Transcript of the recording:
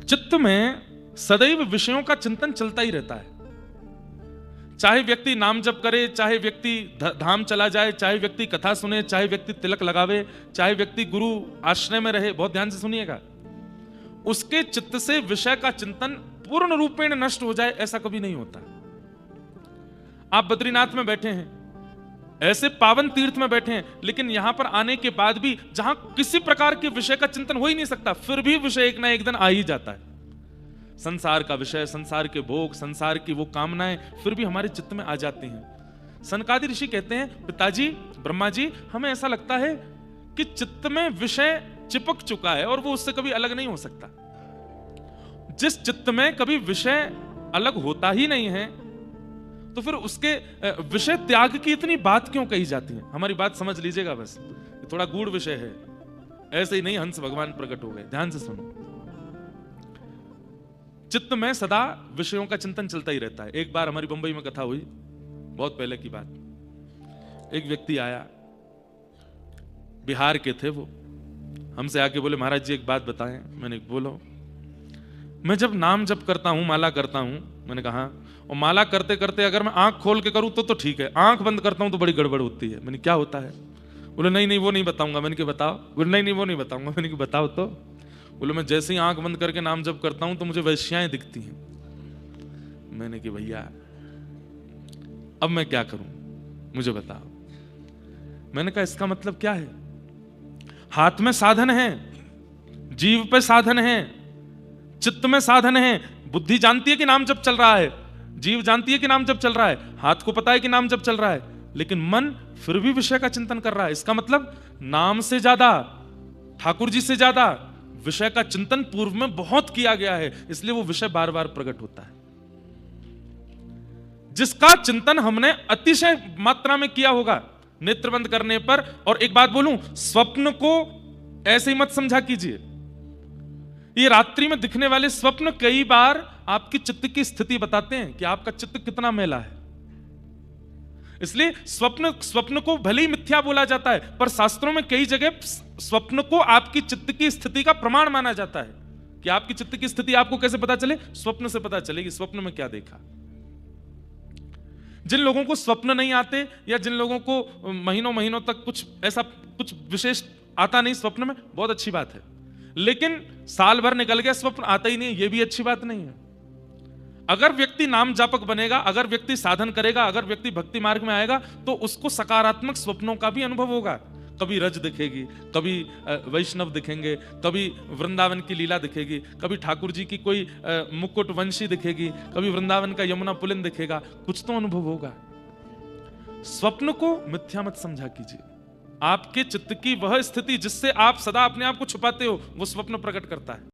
चित्त में सदैव विषयों का चिंतन चलता ही रहता है। चाहे व्यक्ति नाम जप करे, चाहे व्यक्ति धाम चला जाए, चाहे व्यक्ति कथा सुने, चाहे व्यक्ति तिलक लगावे, चाहे व्यक्ति गुरु आश्रय में रहे, बहुत ध्यान से सुनिएगा, उसके चित्त से विषय का चिंतन पूर्ण रूपेण नष्ट हो जाए ऐसा कभी नहीं होता। आप बद्रीनाथ में बैठे हैं, ऐसे पावन तीर्थ में बैठे हैं, लेकिन यहां पर आने के बाद भी जहां किसी प्रकार के विषय का चिंतन हो ही नहीं सकता, फिर भी विषय एक ना एक दिन आ ही जाता है। संसार का विषय, संसार के भोग, संसार की वो कामनाएं फिर भी हमारे चित्त में आ जाती हैं। सनकादि ऋषि कहते हैं, पिताजी ब्रह्मा जी, हमें ऐसा लगता है कि चित्त में विषय चिपक चुका है और वो उससे कभी अलग नहीं हो सकता। जिस चित्त में कभी विषय अलग होता ही नहीं है, तो फिर उसके विषय त्याग की इतनी बात क्यों कही जाती है? हमारी बात समझ लीजिएगा, बस थोड़ा गूढ़ विषय है, ऐसे ही नहीं हंस भगवान प्रकट हो गए। ध्यान से सुनो। चित्त में सदा विषयों का चिंतन चलता ही रहता है। एक बार हमारी बंबई में कथा हुई, बहुत पहले की बात। एक व्यक्ति आया, बिहार के थे वो, हमसे आके बोले, महाराज जी एक बात बताएं। मैंने बोलो। मैं जब नाम जप करता हूं, माला करता हूं। मैंने कहा, और माला करते करते अगर मैं आंख खोल के करूं तो ठीक है, आंख बंद करता हूं तो बड़ी गड़बड़ होती है। मैंने क्या होता है? बोले नहीं नहीं वो नहीं बताऊंगा। मैंने कहा बताओ। बोले नहीं नहीं वो नहीं बताऊंगा। मैंने कहा बताओ तो। बोले मैं जैसे ही आंख बंद करके नाम जप करता हूं तो मुझे वैश्याएं दिखती हैं। मैंने कहा भैया अब मैं क्या करूं, मुझे बताओ। मैंने कहा इसका मतलब क्या है? हाथ में साधन है, जीव पे साधन है, चित्त में साधन है। बुद्धि जानती है कि नाम जप चल रहा है, जीव जानती है कि नाम जप चल रहा है, हाथ को पता है कि नाम जप चल रहा है, लेकिन मन फिर भी विषय का चिंतन कर रहा है। इसका मतलब नाम से ज्यादा, ठाकुर जी से ज्यादा विषय का चिंतन पूर्व में बहुत किया गया है, इसलिए वो विषय बार बार प्रकट होता है। जिसका चिंतन हमने अतिशय मात्रा में किया होगा नेत्र बंद करने पर। और एक बात बोलूं, स्वप्न को ऐसे ही मत समझा कीजिए। ये रात्रि में दिखने वाले स्वप्न कई बार आपकी चित्त की स्थिति बताते हैं कि आपका चित्त कितना मैला है। इसलिए स्वप्न को भले ही मिथ्या बोला जाता है, पर शास्त्रों में कई जगह स्वप्न को आपकी चित्त की स्थिति का प्रमाण माना जाता है। कि आपकी चित्त की स्थिति आपको कैसे पता चले? स्वप्न से पता चलेगी, स्वप्न में क्या देखा। जिन लोगों को स्वप्न नहीं आते, या जिन लोगों को महीनों महीनों तक कुछ विशेष आता नहीं स्वप्न में, बहुत अच्छी बात है। लेकिन साल भर निकल गया, स्वप्न आता ही नहीं, यह भी अच्छी बात नहीं है। अगर व्यक्ति नाम जापक बनेगा, अगर व्यक्ति साधन करेगा, अगर व्यक्ति भक्ति मार्ग में आएगा, तो उसको सकारात्मक स्वप्नों का भी अनुभव होगा। कभी रज दिखेगी, कभी वैष्णव दिखेंगे, कभी वृंदावन की लीला दिखेगी, कभी ठाकुर जी की कोई मुकुट वंशी दिखेगी, कभी वृंदावन का यमुना पुलिन दिखेगा, कुछ तो अनुभव होगा। स्वप्न को मिथ्या मत समझा कीजिए। आपके चित्त की वह स्थिति जिससे आप सदा अपने आप को छुपाते हो, वो स्वप्न प्रकट करता है।